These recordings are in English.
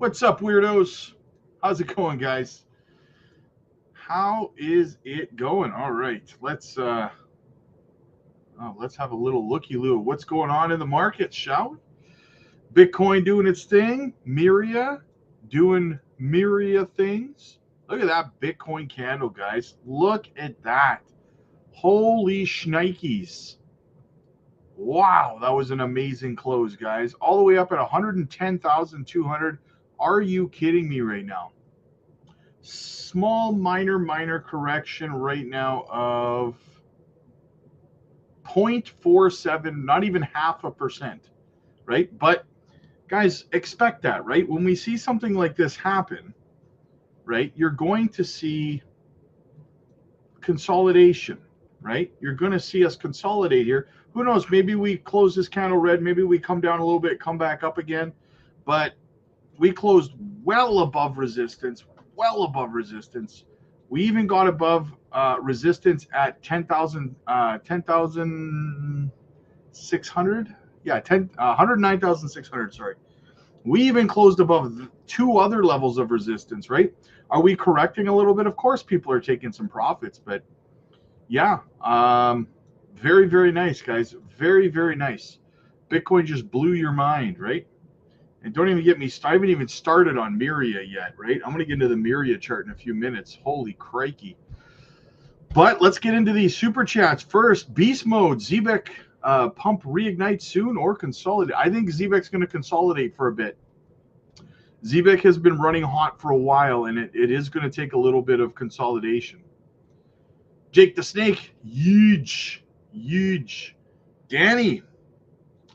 What's up, weirdos? How's it going, guys? How is it going? All right, let's have a little looky-loo at what's going on in the market, shall we? Bitcoin doing its thing, Myria doing Myria things. Look at that Bitcoin candle, guys. Look at that. Holy shnikes. Wow, that was an amazing close, guys. All the way up at 110,200. Are you kidding me right now? Small minor correction right now of 0.47, not even half a percent, right? But guys, expect that, right? When we see something like this happen, right, you're going to see consolidation, right? You're going to see us consolidate here. Who knows? Maybe we close this candle red. Maybe we come down a little bit, come back up again. But we closed well above resistance, well above resistance. We even got above resistance at 10,600. Yeah, 109,600, sorry. We even closed above two other levels of resistance, right? Are we correcting a little bit? Of course, people are taking some profits, but yeah, very nice, guys. Very nice. Bitcoin just blew your mind, right? And don't even get me, I haven't even started on Myria yet, right? I'm going to get into the Myria chart in a few minutes. Holy crikey. But let's get into these super chats. First, beast mode, Zebec pump reignite soon or consolidate. I think Zebec's going to consolidate for a bit. Zebec has been running hot for a while, and it is going to take a little bit of consolidation. Jake the Snake, huge. Danny,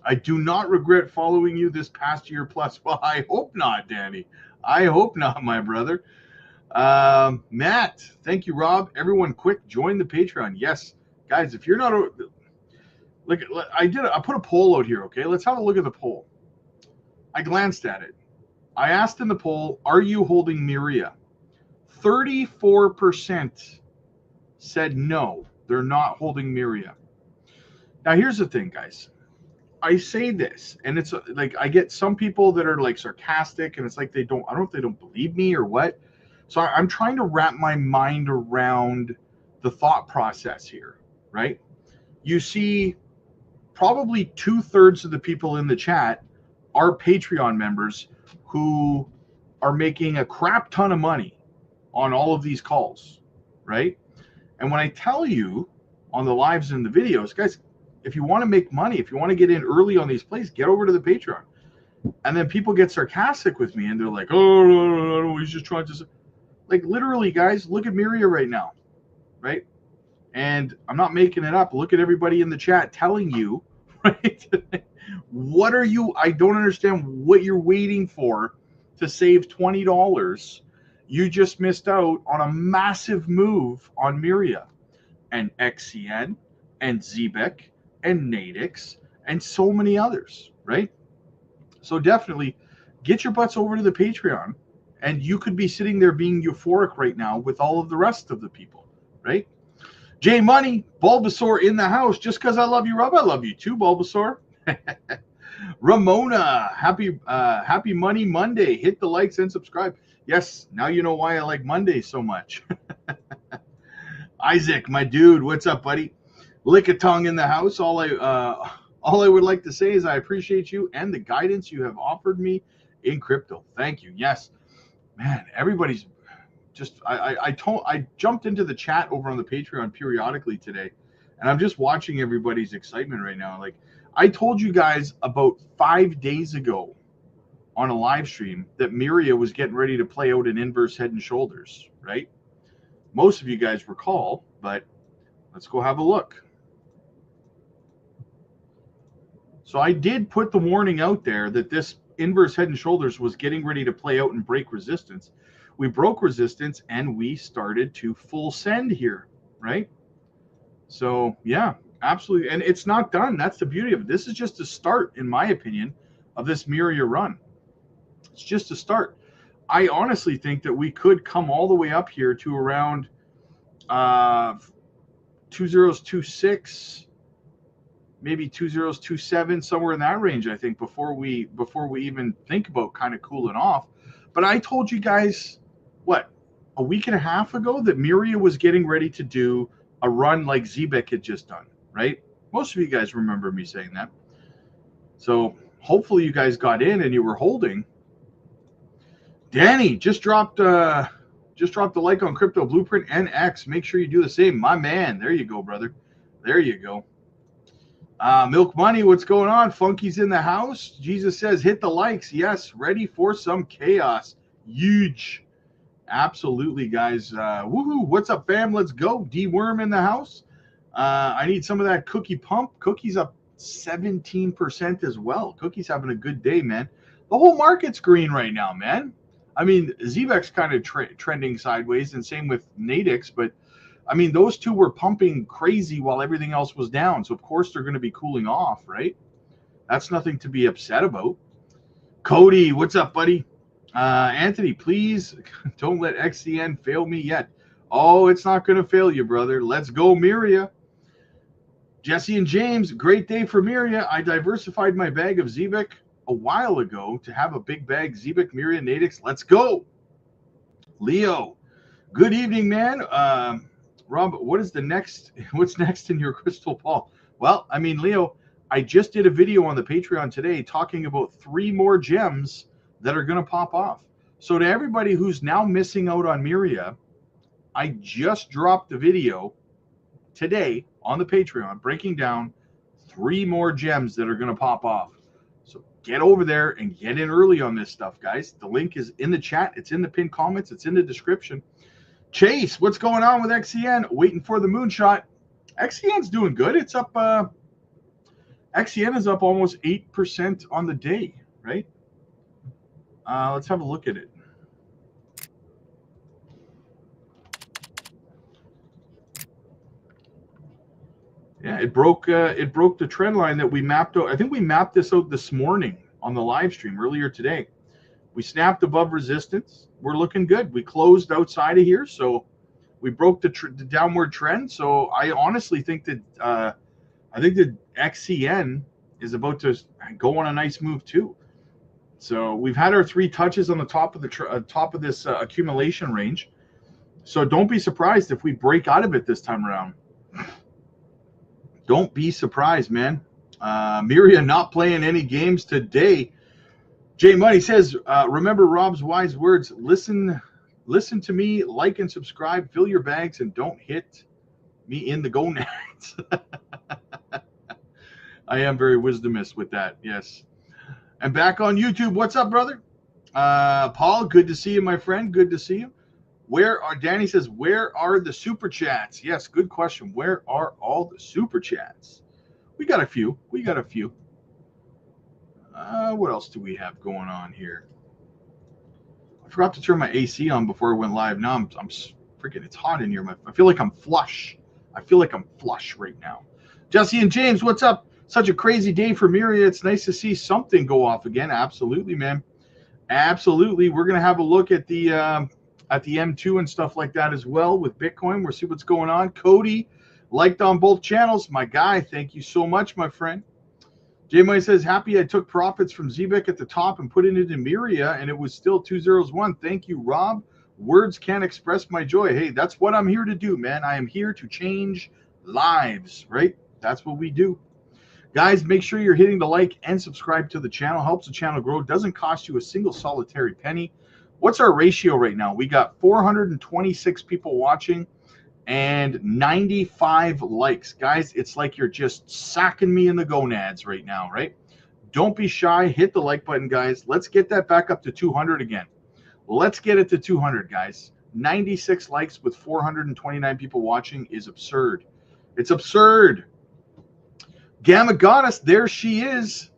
I do not regret following you this past year plus. Well, I hope not, Danny. I hope not, my brother. Matt, thank you, Rob. Everyone, quick, join the Patreon. Yes, guys, if you're not, look, I put a poll out here. Okay, let's have a look at the poll. I glanced at it. I asked in the poll, are you holding Myria? 34% said no, they're not holding Myria. Now, here's the thing, guys. I say this, and it's like I get some people that are like sarcastic, and it's like I don't know if they don't believe me or what. So I'm trying to wrap my mind around the thought process here, right? You see, probably 2/3 of the people in the chat are Patreon members who are making a crap ton of money on all of these calls, right? And when I tell you on the lives and the videos, guys, if you want to make money, if you want to get in early on these plays, get over to the Patreon. And then people get sarcastic with me and they're like, oh, no, he's just trying to. Like, literally, guys, look at Myria right now, right? And I'm not making it up. Look at everybody in the chat telling you, right? What are you? I don't understand what you're waiting for to save $20. You just missed out on a massive move on Myria and XCN and Zebec and Nadix and so many others, right? So definitely get your butts over to the Patreon, and you could be sitting there being euphoric right now with all of the rest of the people, right? J Money, Bulbasaur in the house. Just because I love you, Rob, I love you too, Bulbasaur. Ramona, happy Money Monday. Hit the likes and subscribe. Yes, now you know why I like Monday so much. Isaac, my dude, what's up, buddy? Lick a tongue in the house. All I would like to say is I appreciate you and the guidance you have offered me in crypto. Thank you. Yes, man, everybody's just I jumped into the chat over on the Patreon periodically today, and I'm just watching everybody's excitement right now. Like, I told you guys about 5 days ago on a live stream that Myria was getting ready to play out an inverse head and shoulders, right? Most of you guys recall, but let's go have a look. So I did put the warning out there that this inverse head and shoulders was getting ready to play out and break resistance. We broke resistance and we started to full send here, right? So yeah, absolutely. And it's not done. That's the beauty of it. This is just a start, in my opinion, of this Myria run. It's just a start. I honestly think that we could come all the way up here to around 2026, maybe 2027, somewhere in that range, I think, before we even think about kind of cooling off. But I told you guys, what, a week and a half ago that Myria was getting ready to do a run like Zebec had just done, right? Most of you guys remember me saying that. So hopefully you guys got in and you were holding. Danny just dropped the like on Crypto Blueprint NX. Make sure you do the same, my man. There you go, brother. There you go. Milk Money, what's going on? Funky's in the house. Jesus says, hit the likes. Yes, ready for some chaos. Huge. Absolutely, guys. Woohoo. What's up, fam? Let's go. D-Worm in the house. I need some of that cookie pump. Cookie's up 17% as well. Cookie's having a good day, man. The whole market's green right now, man. I mean, Zebec's kind of trending sideways, and same with Nadix, but I mean, those two were pumping crazy while everything else was down. So, of course, they're going to be cooling off, right? That's nothing to be upset about. Cody, what's up, buddy? Anthony, please don't let XCN fail me yet. Oh, it's not going to fail you, brother. Let's go, Myria. Jesse and James, great day for Myria. I diversified my bag of Zebec a while ago to have a big bag. Zebec, Myria, Nadix. Let's go. Leo, good evening, man. Rob, what's next in your crystal ball? Well, I mean, Leo, I just did a video on the Patreon today talking about 3 more gems that are going to pop off. So to everybody who's now missing out on Myria, I just dropped the video today on the Patreon breaking down 3 more gems that are going to pop off. So get over there and get in early on this stuff, guys. The link is in the chat. It's in the pinned comments. It's in the description. Chase, what's going on with XCN? Waiting for the moonshot. XCN's doing good. It's up. XCN is up almost 8% on the day, right? Let's have a look at it. Yeah, it broke the trend line that we mapped out. I think we mapped this out this morning on the live stream earlier today. We snapped above resistance. We're looking good. We closed outside of here, so we broke the downward trend. So I honestly think that XCN is about to go on a nice move too. So we've had our 3 touches on the top of the top of this accumulation range. So don't be surprised if we break out of it this time around. Don't be surprised, man. Myria not playing any games today. Jay Money says, remember Rob's wise words. Listen to me, like and subscribe, fill your bags, and don't hit me in the gonads. I am very wisdomous with that, yes. And back on YouTube, what's up, brother? Paul, good to see you, my friend. Good to see you. Danny says, where are the super chats? Yes, good question. Where are all the super chats? We got a few. What else do we have going on here? I forgot to turn my AC on before I went live. Now I'm freaking, it's hot in here. I feel like I'm flush. Right now. Jesse and James, what's up? Such a crazy day for Myria. It's nice to see something go off again. Absolutely, man. Absolutely. We're going to have a look at the M2 and stuff like that as well with Bitcoin. We'll see what's going on. Cody, liked on both channels. My guy, thank you so much, my friend. J-Money says, happy I took profits from Zebec at the top and put it into Myria, and it was still 201. Thank you, Rob. Words can't express my joy. Hey, that's what I'm here to do, man. I am here to change lives, right? That's what we do. Guys, make sure you're hitting the like and subscribe to the channel. Helps the channel grow. Doesn't cost you a single solitary penny. What's our ratio right now? We got 426 people watching and 95 likes. Guys, it's like you're just sacking me in the gonads right now, right? Don't be shy. Hit the like button, guys. Let's get that back up to 200 again. Let's get it to 200, guys. 96 likes with 429 people watching is absurd. It's absurd. Gamma Goddess, there she is.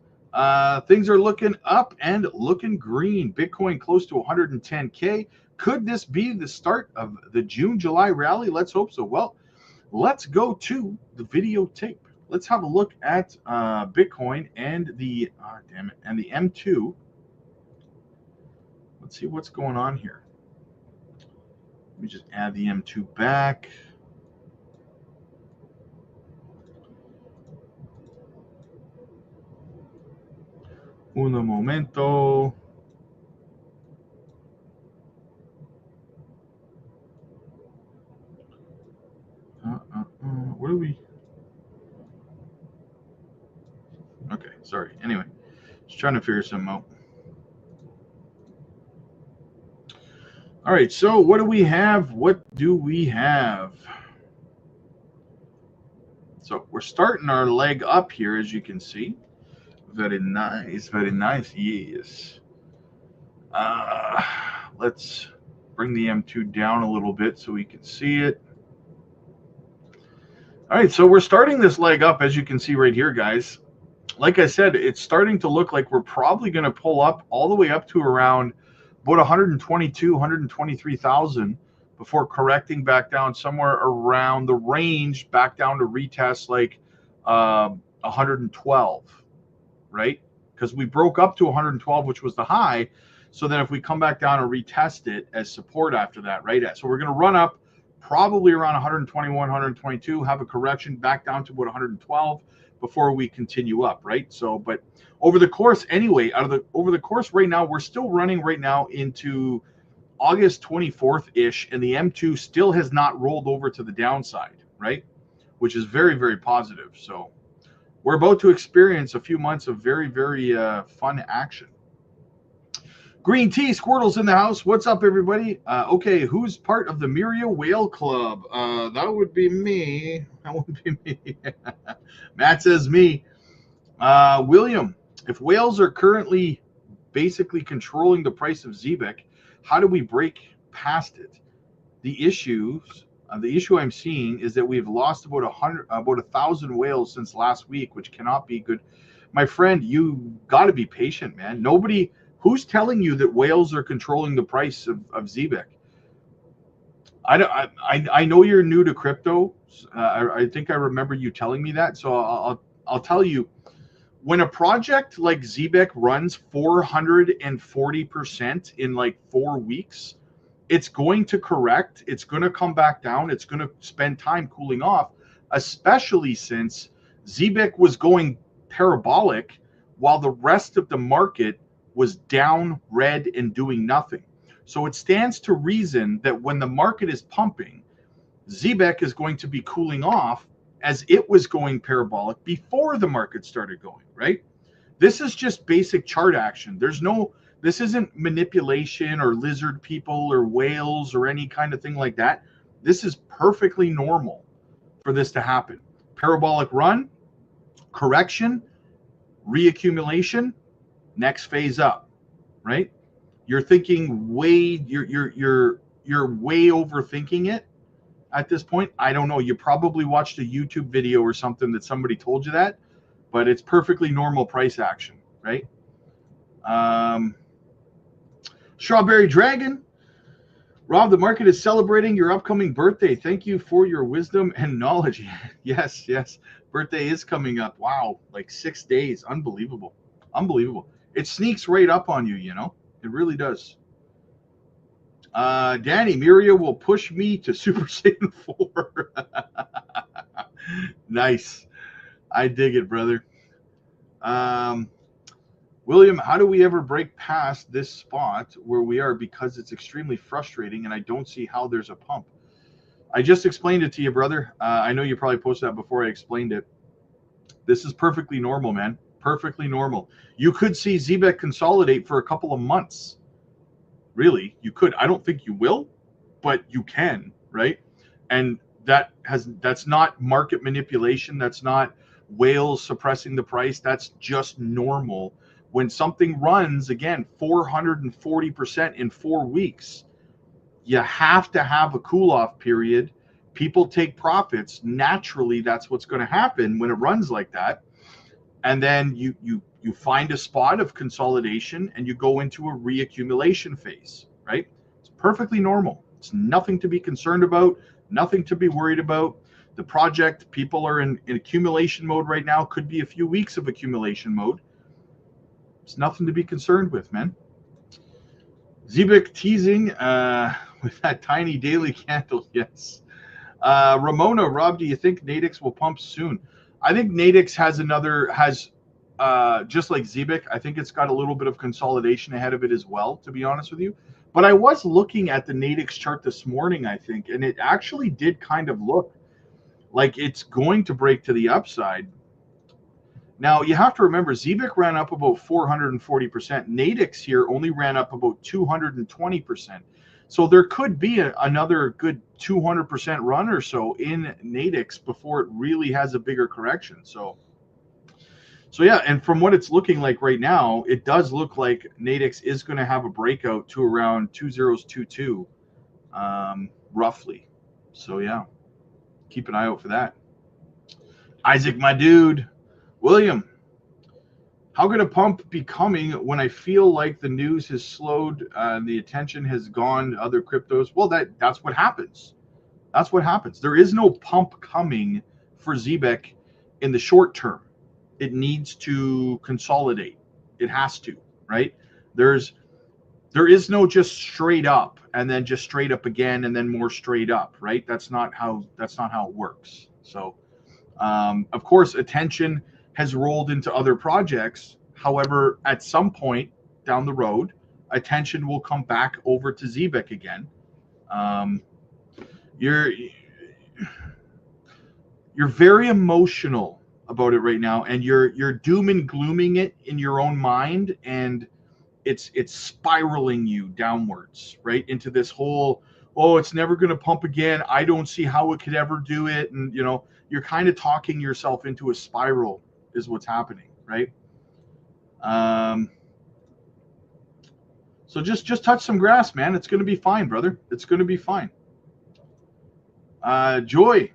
Things are looking up and looking green. Bitcoin close to 110K. Could this be the start of the June-July rally? Let's hope so. Well, let's go to the videotape. Let's have a look at Bitcoin and the M2. Let's see what's going on here. Let me just add the M2 back. Un momento. Sorry. Anyway, just trying to figure something out. All right, so what do we have? What do we have? So we're starting our leg up here, as you can see. Very nice, very nice. Yes. Let's bring the M2 down a little bit so we can see it. All right, so we're starting this leg up, as you can see right here, guys. Like I said, it's starting to look like we're probably going to pull up all the way up to around about 122, 123,000 before correcting back down somewhere around the range, back down to retest like 112, right? Because we broke up to 112, which was the high. So then if we come back down and retest it as support after that, right? So we're going to run up probably around 121, 122, have a correction back down to about 112 before we continue up, right? So, but over the course anyway, over the course right now, we're still running right now into August 24th-ish, and the M2 still has not rolled over to the downside, right? Which is very, very positive. So we're about to experience a few months of very, very fun action. Green Tea, Squirtle's in the house. What's up, everybody? Okay, who's part of the Myria Whale Club? That would be me. That would be me. Matt says me. William, if whales are currently basically controlling the price of Zebec, how do we break past it? The issue I'm seeing is that we've lost about 1,000 whales since last week, which cannot be good. My friend, you got to be patient, man. Nobody. Who's telling you that whales are controlling the price of Zebec? I know you're new to crypto. I think I remember you telling me that. So I'll tell you, when a project like Zebec runs 440% in like 4 weeks, it's going to correct. It's going to come back down. It's going to spend time cooling off, especially since Zebec was going parabolic while the rest of the market was down, red, and doing nothing. So it stands to reason that when the market is pumping, Zebec is going to be cooling off as it was going parabolic before the market started going, right? This is just basic chart action. This isn't manipulation or lizard people or whales or any kind of thing like that. This is perfectly normal for this to happen. Parabolic run, correction, reaccumulation, next phase up, right? You're thinking you're way overthinking it at this point. I don't know. You probably watched a YouTube video or something that somebody told you that, but it's perfectly normal price action, right? Strawberry Dragon. Rob, the market is celebrating your upcoming birthday. Thank you for your wisdom and knowledge. Yes. Birthday is coming up. Wow. Like 6 days. Unbelievable. It sneaks right up on you, you know? It really does. Danny, Myria will push me to Super Saiyan 4. Nice. I dig it, brother. William, how do we ever break past this spot where we are, because it's extremely frustrating and I don't see how there's a pump? I just explained it to you, brother. I know you probably posted that before I explained it. This is perfectly normal, man. Perfectly normal. You could see Zebec consolidate for a couple of months. Really, you could. I don't think you will, but you can, right? And that's not market manipulation. That's not whales suppressing the price. That's just normal. When something runs, again, 440% in 4 weeks, you have to have a cool-off period. People take profits. Naturally, that's what's going to happen when it runs like that. And then you find a spot of consolidation and you go into a reaccumulation phase, right? It's perfectly normal. It's nothing to be concerned about, nothing to be worried about. The project, people are in accumulation mode right now. Could be a few weeks of accumulation mode. It's nothing to be concerned with, man. Zebec teasing with that tiny daily candle, yes. Ramona, Rob, do you think Nadix will pump soon? I think Nadix has just like Zebec, I think it's got a little bit of consolidation ahead of it as well, to be honest with you. But I was looking at the Nadix chart this morning, I think, and it actually did kind of look like it's going to break to the upside. Now, you have to remember, Zebec ran up about 440%. Nadix here only ran up about 220%. So there could be another good 200% run or so in Nadix before it really has a bigger correction. So yeah, and from what it's looking like right now, it does look like Nadix is going to have a breakout to around 2022, roughly. So yeah, keep an eye out for that. Isaac, my dude. William, how could a pump be coming when I feel like the news has slowed, the attention has gone to other cryptos? Well, that's what happens. That's what happens. There is no pump coming for Zebec in the short term. It needs to consolidate. It has to, right? There is no just straight up and then just straight up again and then more straight up, right? That's not how it works. So, of course, attention has rolled into other projects. However, at some point down the road, attention will come back over to Zebec again. You're very emotional about it right now, and you're doom and glooming it in your own mind, and it's spiraling you downwards, right, into this whole, oh, it's never going to pump again. I don't see how it could ever do it, and you're kind of talking yourself into a spiral, is what's happening, right? So just touch some grass, man. It's going to be fine, brother. It's going to be fine. Joy,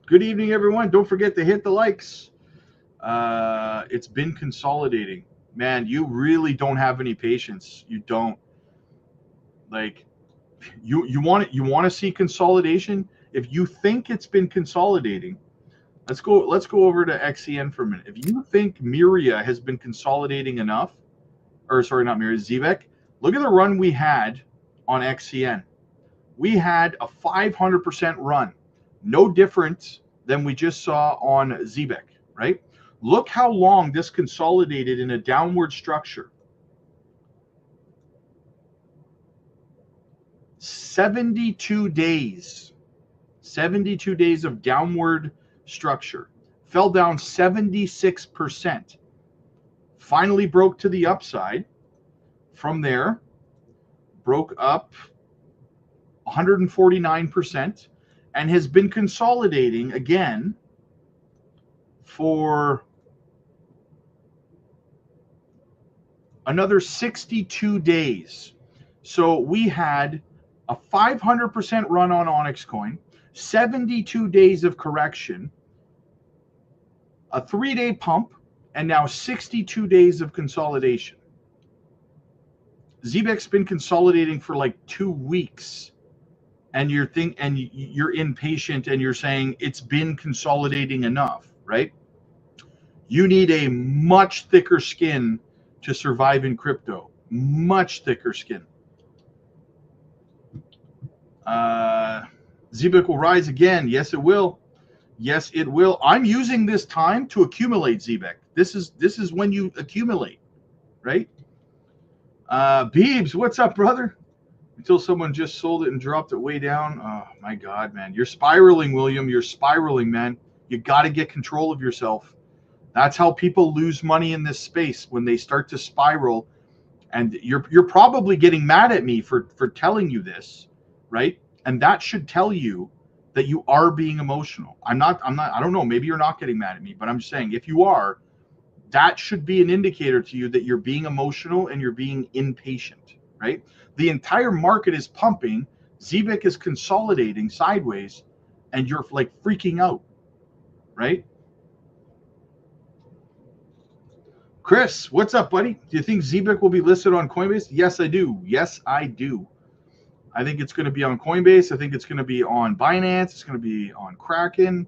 good evening, everyone. Don't forget to hit the likes. It's been consolidating. Man, you really don't have any patience. You don't. Like, you want to see consolidation? If you think it's been consolidating, let's go over to XCN for a minute. If you think Myria has been consolidating enough, or sorry, not Myria, Zebec, look at the run we had on XCN. We had a 500% run, no different than we just saw on Zebec, right? Look how long this consolidated in a downward structure. 72 days. 72 days of downward structure. Fell down 76%. Finally broke to the upside. From there, broke up 149% and has been consolidating again for another 62 days. So we had a 500% run on Onyx Coin, 72 days of correction, a 3-day pump, and now 62 days of consolidation. Zebec's been consolidating for like 2 weeks, and you're impatient and you're saying it's been consolidating enough, right? You need a much thicker skin to survive in crypto. Much thicker skin. Zebec will rise again. Yes, it will. Yes, it will. I'm using this time to accumulate Zebec. This is when you accumulate, right? Beebs, what's up, brother? Until someone just sold it and dropped it way down. Oh my God, man. You're spiraling, William. You're spiraling, man. You got to get control of yourself. That's how people lose money in this space, when they start to spiral. And you're probably getting mad at me for telling you this, right? And that should tell you that you are being emotional. I don't know, maybe you're not getting mad at me, but I'm just saying, if you are, that should be an indicator to you that you're being emotional and you're being impatient, right? The entire market is pumping, Zebec is consolidating sideways, and you're like freaking out, right? Chris, what's up, buddy? Do you think Zebec will be listed on Coinbase? Yes, I do. Yes, I do. I think it's going to be on Coinbase. I think it's going to be on Binance. It's going to be on Kraken.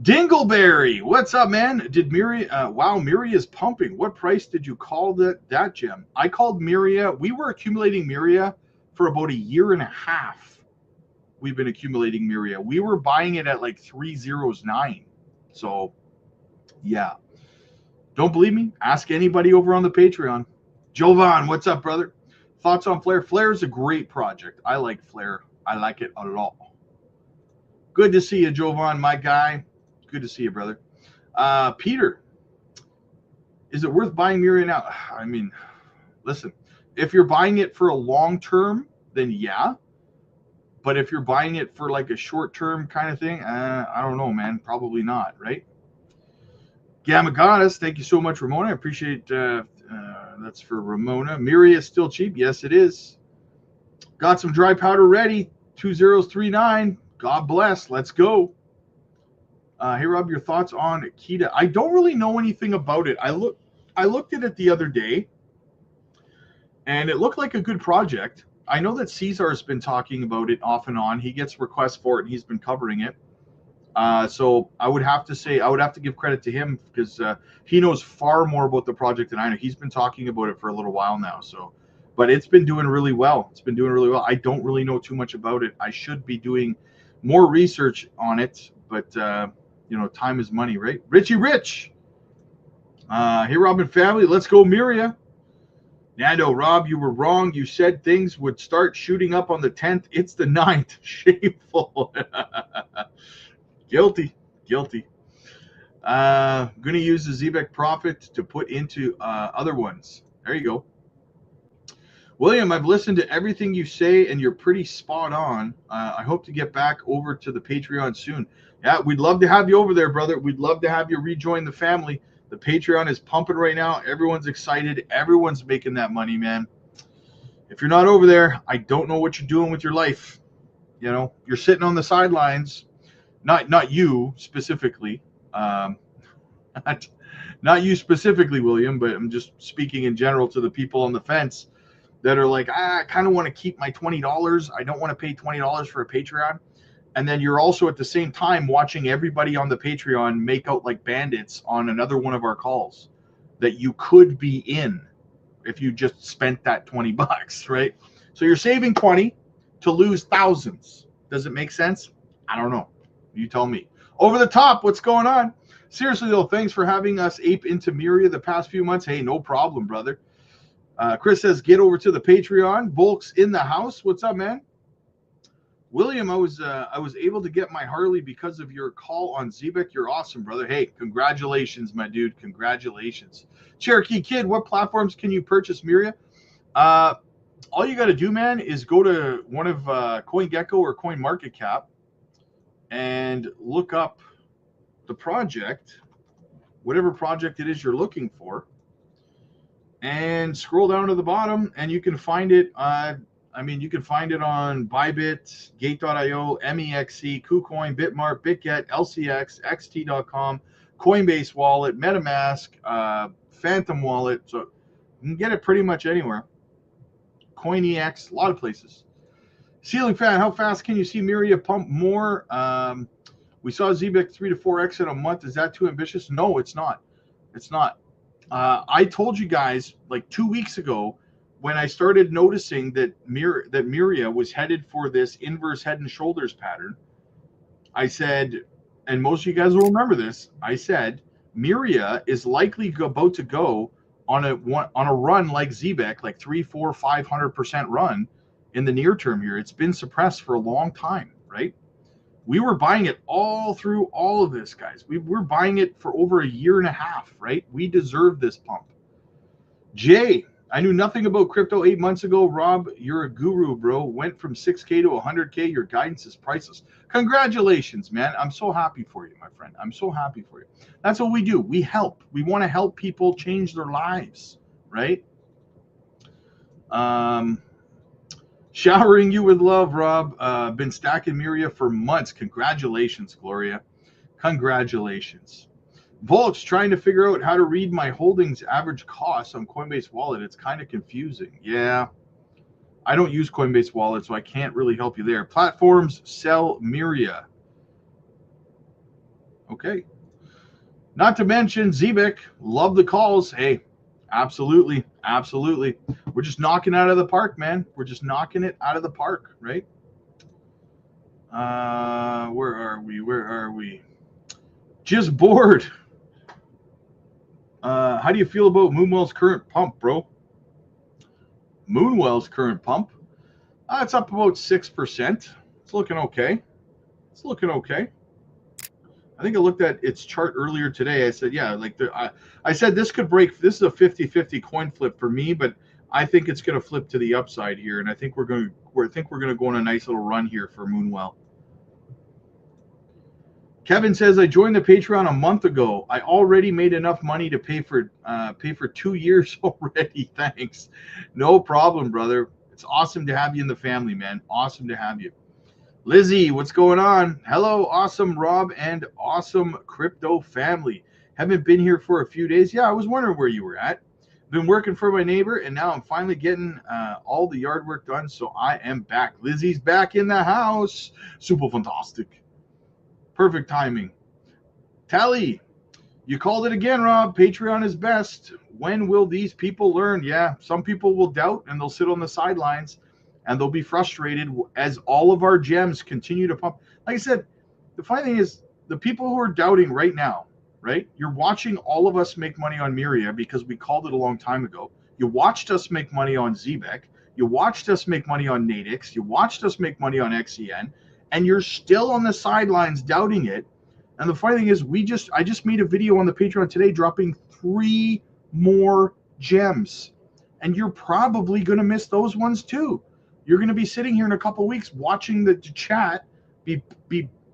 Dingleberry, what's up, man? Did Myria? Wow, Myria is pumping. What price did you call that gem? I called Myria. We were accumulating Myria for about 1.5 years. We've been accumulating Myria. We were buying it at like 309. So, yeah. Don't believe me? Ask anybody over on the Patreon. Jovan, what's up, brother? Thoughts on Flare? Flare is a great project. I like Flare. I like it a lot. Good to see you, Jovan, my guy. Good to see you, brother. Peter, Is it worth buying Myria now? I mean, listen, if you're buying it for a long term, then yeah. But if you're buying it for like a short term kind of thing, I don't know, man. Probably not, right? Gamma Goddess, thank you so much, Ramona. I appreciate that's for Ramona. Myria is still cheap. Yes, it is. Got some dry powder ready. 2039. God bless. Let's go. Hey, Rob, your thoughts on Kita? I don't really know anything about it. I looked at it the other day, and it looked like a good project. I know that Cesar has been talking about it off and on. He gets requests for it, and he's been covering it. So I would have to give credit to him because he knows far more about the project than I know. He's been talking about it for a little while now. So, but it's been doing really well. I don't really know too much about it. I should be doing more research on it, but time is money, right? Richie Rich. Hey, Robin family, let's go Myria. Nando, Rob, you were wrong. You said things would start shooting up on the 10th. It's the 9th. Shameful. Guilty. Going to use the Zebec profit to put into other ones. There you go. William, I've listened to everything you say, and you're pretty spot on. I hope to get back over to the Patreon soon. Yeah, we'd love to have you over there, brother. We'd love to have you rejoin the family. The Patreon is pumping right now. Everyone's excited. Everyone's making that money, man. If you're not over there, I don't know what you're doing with your life. You're sitting on the sidelines. Not you specifically. Not you specifically, William, but I'm just speaking in general to the people on the fence that are like, I kind of want to keep my $20. I don't want to pay $20 for a Patreon. And then you're also at the same time watching everybody on the Patreon make out like bandits on another one of our calls that you could be in if you just spent that $20, right? So you're saving 20 to lose thousands. Does it make sense? I don't know. You tell me. Over the top, what's going on? Seriously, though, thanks for having us ape into Myria the past few months. Hey, no problem, brother. Chris says, get over to the Patreon. Volk's in the house. What's up, man? William, I was able to get my Harley because of your call on Zebec. You're awesome, brother. Hey, congratulations, my dude. Congratulations. Cherokee Kid, what platforms can you purchase Myria? All you got to do, man, is go to one of CoinGecko or CoinMarketCap and look up the project, whatever project it is you're looking for, and scroll down to the bottom, and you can find it. You can find it on Bybit, Gate.io, MEXC, KuCoin, Bitmart, BitGet, LCX, XT.com, Coinbase Wallet, MetaMask, Phantom Wallet. So you can get it pretty much anywhere. CoinEX, a lot of places. Ceiling Fan, how fast can you see Myria pump more? We saw Zebec 3 to 4x in a month. Is that too ambitious? No, it's not. It's not. I told you guys like 2 weeks ago when I started noticing that Myria was headed for this inverse head and shoulders pattern. I said, and most of you guys will remember this, I said Myria is likely about to go on a run like Zebec, like 3, 4, 500% run in the near term here. It's been suppressed for a long time, right? We were buying it all through all of this, guys. We were buying it for over a year and a half, right? We deserve this pump. Jay, I knew nothing about crypto 8 months ago. Rob, you're a guru, bro. Went from 6K to 100K. Your guidance is priceless. Congratulations, man. I'm so happy for you, my friend. I'm so happy for you. That's what we do. We help. We want to help people change their lives, right? Showering you with love, Rob. Been stacking Myria for months. Congratulations, Gloria. Congratulations. Volk's trying to figure out how to read my holdings average cost on Coinbase Wallet. It's kind of confusing. Yeah. I don't use Coinbase Wallet, so I can't really help you there. Platforms sell Myria. Okay. Not to mention Zebec. Love the calls. Hey, absolutely. Absolutely. We're just knocking it out of the park, man. We're just knocking it out of the park, right? Where are we? Where are we? Just bored. How do you feel about Moonwell's current pump, bro? Moonwell's current pump? It's up about 6%. It's looking okay. It's looking okay. I think I looked at its chart earlier today. I said, yeah, like I said this could break. This is a 50-50 coin flip for me, but I think it's going to flip to the upside here, and I think we're going to go on a nice little run here for Moonwell. Kevin says, I joined the Patreon a month ago. I already made enough money to pay for 2 years already. Thanks. No problem, brother. It's awesome to have you in the family, man. Awesome to have you. Lizzie, what's going on? Hello, awesome Rob and awesome crypto family. Haven't been here for a few days. Yeah, I was wondering where you were at. Been working for my neighbor, and now I'm finally getting all the yard work done, so I am back. Lizzie's back in the house. Super fantastic. Perfect timing. Tally, you called it again, Rob. Patreon is best. When will these people learn? Yeah, some people will doubt, and they'll sit on the sidelines, and they'll be frustrated as all of our gems continue to pump. Like I said, the funny thing is, the people who are doubting right now, right? You're watching all of us make money on Myria because we called it a long time ago. You watched us make money on Zebec. You watched us make money on Nadix. You watched us make money on XEN. And you're still on the sidelines doubting it. And the funny thing is, I just made a video on the Patreon today dropping 3 more gems. And you're probably going to miss those ones too. You're going to be sitting here in a couple of weeks watching the chat be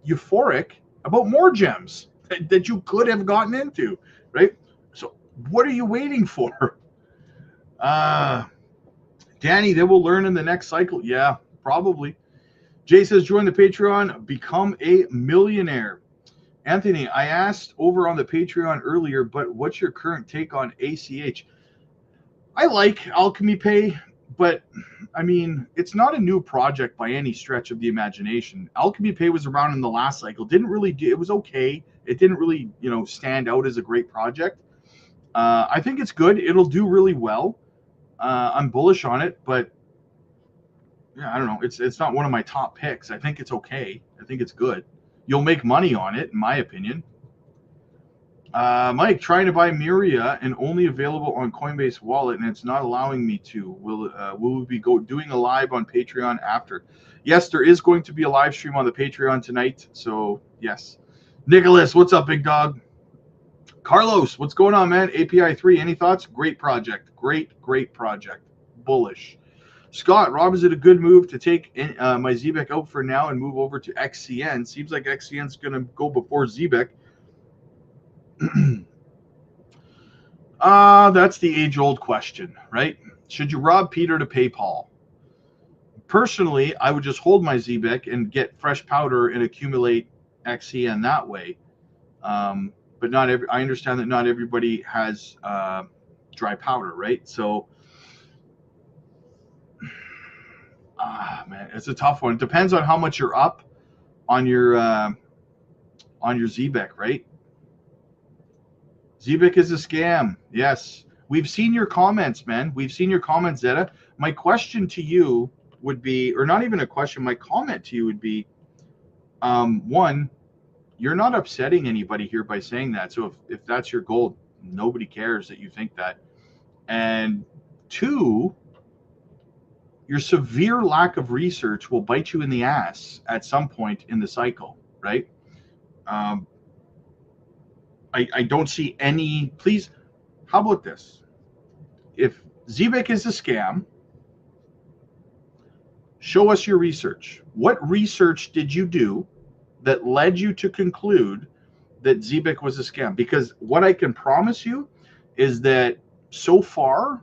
euphoric about more gems that you could have gotten into, right? So what are you waiting for? Danny, they will learn in the next cycle. Yeah, probably. Jay says, join the Patreon, become a millionaire. Anthony, I asked over on the Patreon earlier, but what's your current take on ACH? I like Alchemy Pay, but I mean, it's not a new project by any stretch of the imagination. Alchemy Pay was around in the last cycle. It was okay. It didn't really, stand out as a great project. I think it's good. It'll do really well. I'm bullish on it, but yeah, I don't know. It's not one of my top picks. I think it's okay. I think it's good. You'll make money on it, in my opinion. Mike, trying to buy Myria and only available on Coinbase Wallet, and it's not allowing me to. Will we be doing a live on Patreon after? Yes, there is going to be a live stream on the Patreon tonight. So yes. Nicholas, what's up, big dog? Carlos, what's going on, man? API 3, any thoughts? Great project. Great project. Bullish. Scott, Rob, is it a good move to take my Zebec out for now and move over to XCN? Seems like XCN's going to go before Zebec. That's the age-old question, right? Should you rob Peter to pay Paul? Personally, I would just hold my Zebec and get fresh powder and accumulate XCN that way. But I understand that not everybody has dry powder, right? So, man, it's a tough one. It depends on how much you're up on your Zebec, right? Zebec is a scam. Yes. We've seen your comments, man. We've seen your comments, Zeta. My question to you would be, or not even a question, my comment to you would be, one, you're not upsetting anybody here by saying that. So if that's your goal, nobody cares that you think that. And two, your severe lack of research will bite you in the ass at some point in the cycle, right? I don't see any. Please, how about this? If Zebec is a scam, show us your research. What research did you do that led you to conclude that Zebec was a scam? Because what I can promise you is that so far,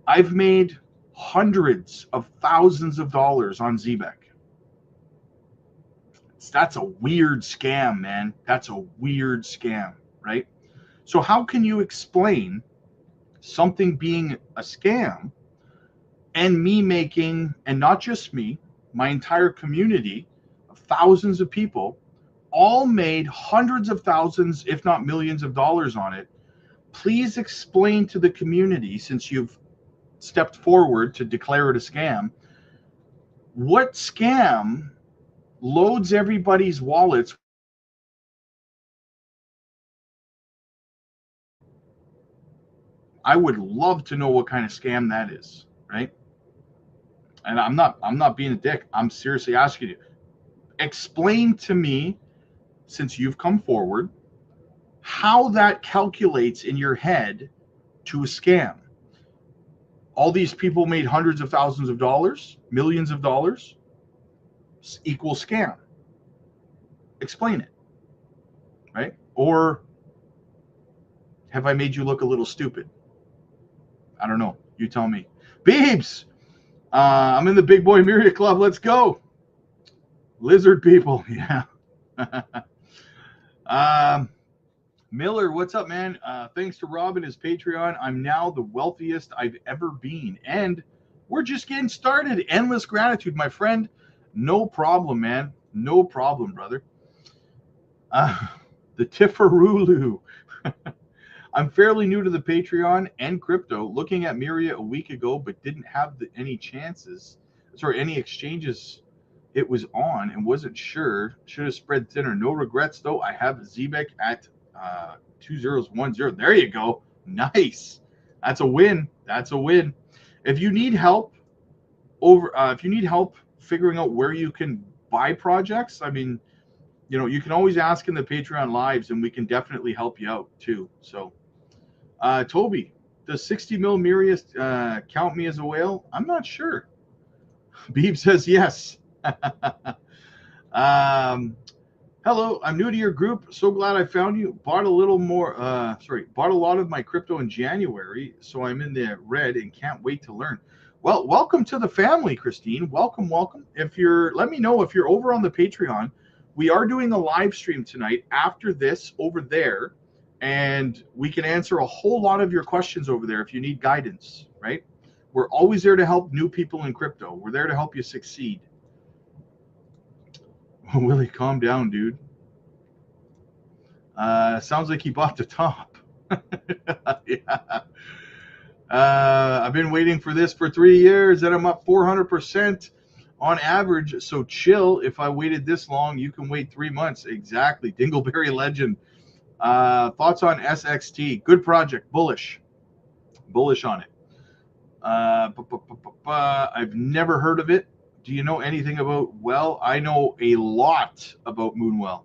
I've made hundreds of thousands of dollars on Zebec. That's a weird scam, man. That's a weird scam, right? So how can you explain something being a scam and me making, and not just me, my entire community of thousands of people all made hundreds of thousands, if not millions of dollars on it? Please explain to the community, since you've stepped forward to declare it a scam, what scam loads everybody's wallets? I would love to know what kind of scam that is, right? And I'm not being a dick. I'm seriously asking you. Explain to me since you've come forward, how that calculates in your head to a scam. All these people made hundreds of thousands of dollars, millions of dollars, equals scam. Explain it, right? Or have I made you look a little stupid? I don't know. You tell me. Beebs, I'm in the Big Boy Myria Club. Let's go. Lizard people, yeah. Miller, what's up, man? Thanks to Rob and his Patreon, I'm now the wealthiest I've ever been. And we're just getting started. Endless gratitude, my friend. No problem, man. No problem, brother. The Tiffarulu. I'm fairly new to the Patreon and crypto. Looking at Myria a week ago, but didn't have any exchanges it was on and wasn't sure. Should have spread thinner. No regrets, though. I have Zebec at 2010. There you go. Nice. That's a win. That's a win. If you need help figuring out where you can buy projects, I mean, you can always ask in the Patreon lives, and we can definitely help you out too. So, Toby, does 60 mil Myria count me as a whale? I'm not sure. Beeb says yes. Hello, I'm new to your group. So glad I found you. Bought a lot of my crypto in January, so I'm in the red and can't wait to learn. Well, welcome to the family, Christine. Welcome, welcome. Let me know if you're over on the Patreon. We are doing a live stream tonight after this over there, and we can answer a whole lot of your questions over there if you need guidance, right? We're always there to help new people in crypto. We're there to help you succeed. Willie, calm down, dude. Sounds like he bought the top. Yeah. I've been waiting for this for 3 years, and I'm up 400% on average. So chill. If I waited this long, you can wait 3 months. Exactly. Dingleberry Legend. Thoughts on SXT? Good project. Bullish on it. I've never heard of it. Do you know anything about? Well, I know a lot about Moonwell.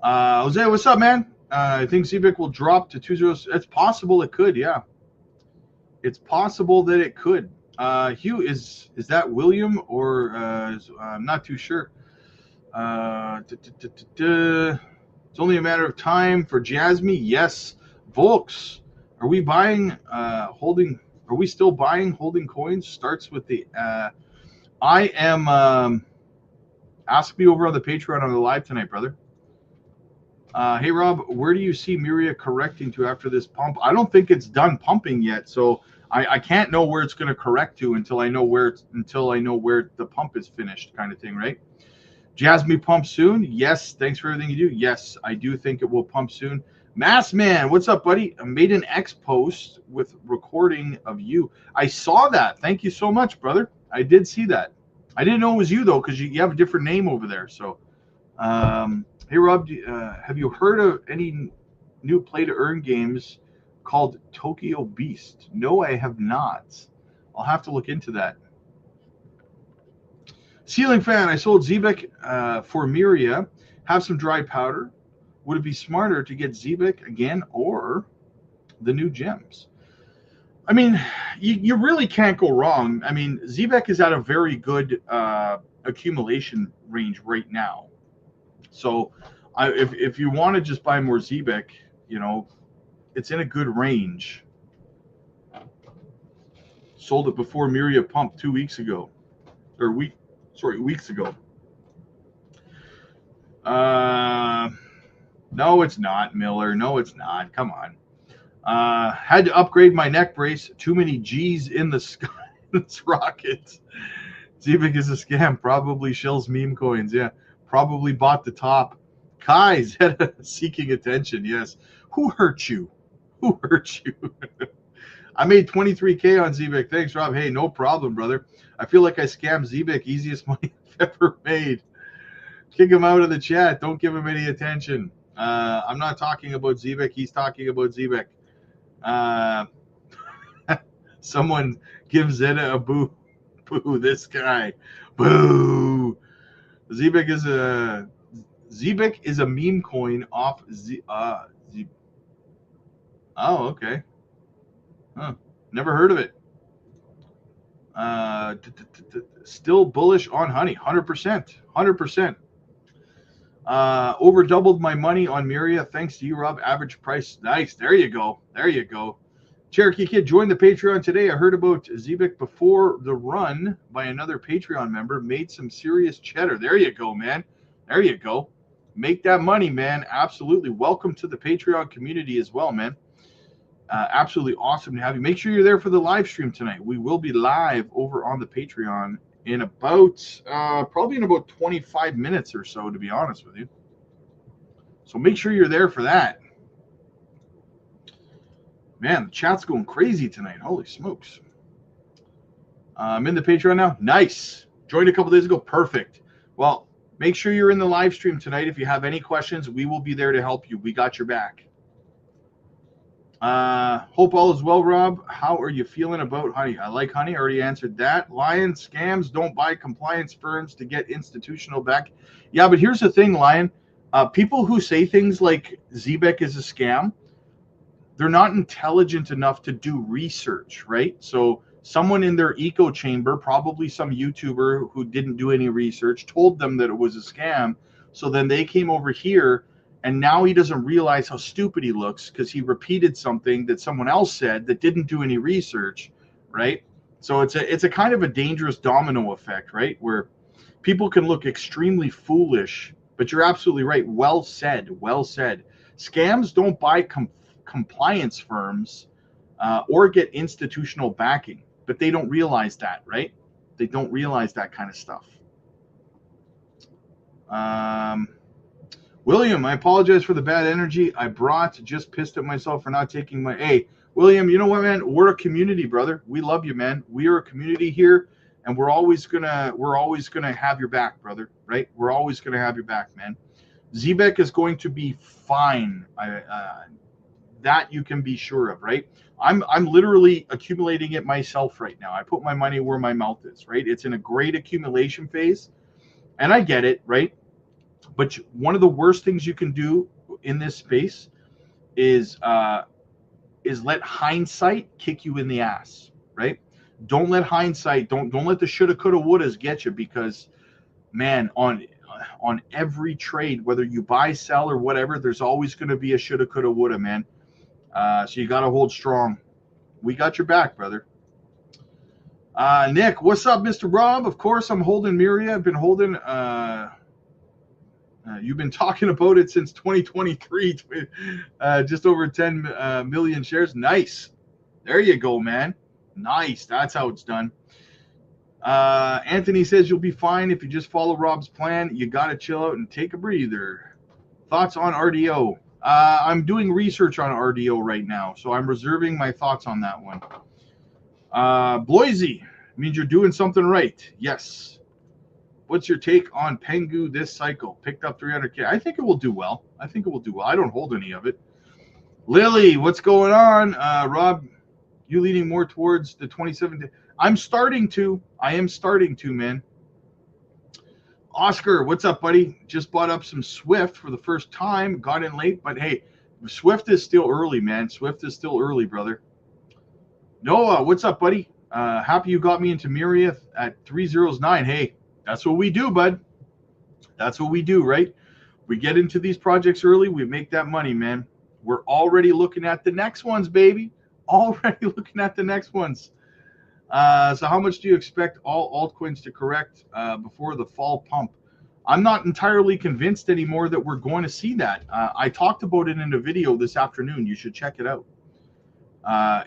Jose, what's up, man? I think Zebec will drop to 2.0. It's possible it could, yeah. It's possible that it could. Hugh, is that William or I'm not too sure. It's only a matter of time for Jasmine. Yes, Volks. Are we buying holding? Are we still buying holding coins? Starts with the. I am. Ask me over on the Patreon on the live tonight, brother. Hey Rob, where do you see Myria correcting to after this pump? I don't think it's done pumping yet, so I can't know where it's going to correct to until I know where the pump is finished, kind of thing, right? Jasmine pump soon? Yes. Thanks for everything you do. Yes, I do think it will pump soon. Mass Man, what's up, buddy? I made an X post with recording of you. I saw that. Thank you so much, brother. I did see that. I didn't know it was you though, because you have a different name over there. So, hey Rob, have you heard of any new play to earn games called Tokyo Beast? No, I have not. I'll have to look into that. Ceiling fan, I sold Zebec for Myria. Have some dry powder. Would it be smarter to get Zebec again or the new gems? I mean, you really can't go wrong. I mean, Zebec is at a very good accumulation range right now. So if you want to just buy more Zebec, it's in a good range. Sold it before Myria pumped 2 weeks ago. Weeks ago. No, it's not, Miller. No, it's not. Come on. Had to upgrade my neck brace. Too many G's in the sky. This rocket. Zebec is a scam. Probably shills meme coins. Yeah. Probably bought the top. Kai's seeking attention. Yes. Who hurt you? Who hurt you? I made 23K on Zebec. Thanks, Rob. Hey, no problem, brother. I feel like I scammed Zebec. Easiest money I've ever made. Kick him out of the chat. Don't give him any attention. I'm not talking about Zebec. He's talking about Zebec. Someone give Zeta a boo. Boo, this guy. Boo. Zebec is a meme coin off Z. Oh, okay. Huh. Never heard of it. Still bullish on honey. 100%. 100%. Over doubled my money on Myria. Thanks to you, Rob. Average price. Nice. There you go. There you go. Cherokee Kid joined the Patreon today. I heard about Zebec before the run by another Patreon member. Made some serious cheddar. There you go, man. There you go. Make that money, man. Absolutely. Welcome to the Patreon community as well, man. Absolutely awesome to have you. Make sure you're there for the live stream tonight. We will be live over on the Patreon in about probably in about 25 minutes or so, to be honest with you. So make sure you're there for that. Man, the chat's going crazy tonight. Holy smokes. I'm in the Patreon now. Nice. Joined a couple days ago. Perfect. Well, make sure you're in the live stream tonight. If you have any questions, we will be there to help you. We got your back. Hope all is well, Rob. How are you feeling about honey? I like honey. I already answered that. Lion, scams, don't buy compliance firms to get institutional back. Yeah, but here's the thing, Lion. People who say things like Zebec is a scam, they're not intelligent enough to do research, right? So someone in their echo chamber, probably some YouTuber who didn't do any research, told them that it was a scam. So then they came over here, and now he doesn't realize how stupid he looks because he repeated something that someone else said that didn't do any research, right? So it's a kind of a dangerous domino effect, right? Where people can look extremely foolish, but you're absolutely right. Well said. Well said. Scams don't buy compliance firms or get institutional backing, but they don't realize that, right? They don't realize that kind of stuff. William, I apologize for the bad energy I brought. Just pissed at myself for not taking my. Hey, William, you know what, man? We're a community, brother. We love you, man. We are a community here, and we're always gonna have your back, brother. Right? We're always gonna have your back, man. Zebec is going to be fine. That you can be sure of, right? I'm literally accumulating it myself right now. I put my money where my mouth is, right? It's in a great accumulation phase, and I get it, right? But one of the worst things you can do in this space is let hindsight kick you in the ass, right? Don't let hindsight, don't let the shoulda, coulda, wouldas get you, because man, on every trade, whether you buy, sell, or whatever, there's always going to be a shoulda, coulda, woulda, man. So you got to hold strong. We got your back, brother. Nick, what's up, Mr. Rob? Of course, I'm holding Myria. I've been holding. You've been talking about it since 2023. Just over 10 million shares. Nice. There you go, man. Nice. That's how it's done. Anthony says you'll be fine if you just follow Rob's plan. You got to chill out and take a breather. Thoughts on RDO? I'm doing research on RDO right now, so I'm reserving my thoughts on that one. Bloisey means you're doing something right. Yes. What's your take on Pengu this cycle? Picked up 300K. I think it will do well. I don't hold any of it. Lily, what's going on? Rob, you leaning more towards the 27? I am starting to, man. Oscar, what's up, buddy? Just bought up some Swift for the first time. Got in late, but hey, Swift is still early, man. Swift is still early, brother. Noah, what's up, buddy? Happy you got me into Myria at 309. Hey, that's what we do, bud. That's what we do, right? We get into these projects early. We make that money, man. We're already looking at the next ones, baby. Already looking at the next ones. So how much do you expect all altcoins to correct before the fall pump? I'm not entirely convinced anymore that we're going to see that. I talked about it in a video this afternoon. You should check it out.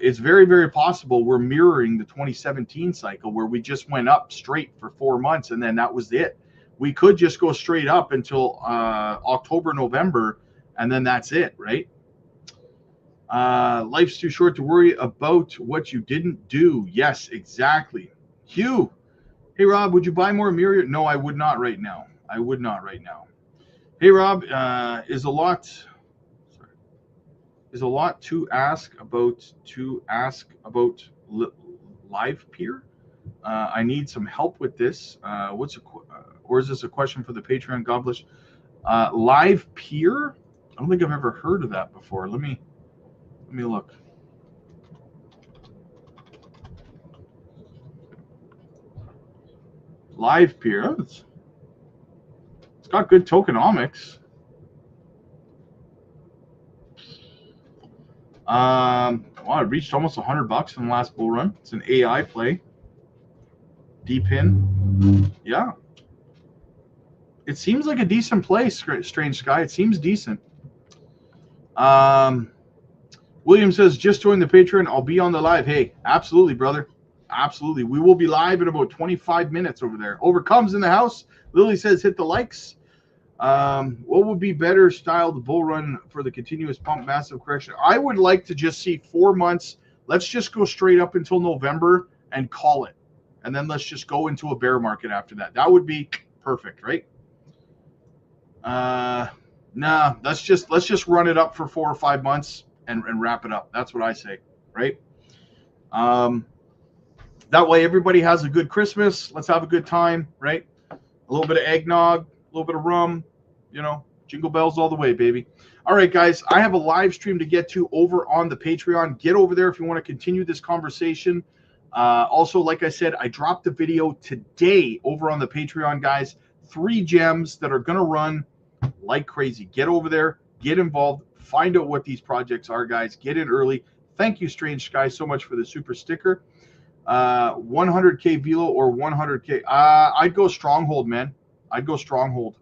It's very, very possible we're mirroring the 2017 cycle where we just went up straight for 4 months and then that was it. We could just go straight up until October, November, and then that's it, right? Life's too short to worry about what you didn't do. Yes, exactly. Hugh, hey, Rob, would you buy more Myria? No, I would not right now. I would not right now. Hey, Rob, is a lot to ask about live peer. I need some help with this. or is this a question for the Patreon? God bless. Live peer? I don't think I've ever heard of that before. Let me look. Live peer. It's got good tokenomics. Wow, it reached almost $100 in the last bull run. It's an AI play. D-pin. Yeah. It seems like a decent play, Strange Sky. It seems decent. William says, just join the Patreon. I'll be on the live. Hey, absolutely, brother. Absolutely. We will be live in about 25 minutes over there. Overcomes in the house. Lily says, hit the likes. What would be better styled bull run for the continuous pump massive correction? I would like to just see 4 months. Let's just go straight up until November and call it. And then let's just go into a bear market after that. That would be perfect, right? Nah, let's just run it up for 4 or 5 months and wrap it up. That's what I say, right? That way everybody has a good Christmas. Let's have a good time, right? A little bit of eggnog, a little bit of rum, you know, jingle bells all the way, baby. All right, guys, I have a live stream to get to over on the Patreon. Get over there if you want to continue this conversation. Also, like I said, I dropped the video today over on the Patreon, guys. 3 gems that are going to run like crazy. Get over there, get involved, find out what these projects are, guys. Get in early. Thank you, Strange Sky, so much for the super sticker. 100K Velo or 100K. I'd go Stronghold, man. I'd go Stronghold.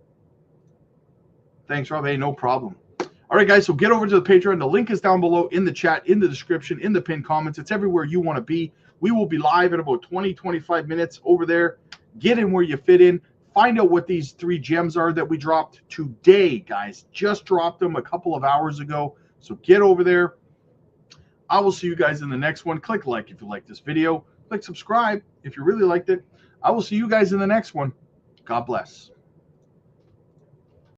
Thanks, Rob. Hey, no problem. All right, guys, so get over to the Patreon. The link is down below in the chat, in the description, in the pinned comments. It's everywhere you want to be. We will be live in about 20-25 minutes over there. Get in where you fit in. Find out what these 3 gems are that we dropped today, guys. Just dropped them a couple of hours ago. So get over there. I will see you guys in the next one. Click like if you like this video. Click subscribe if you really liked it. I will see you guys in the next one. God bless.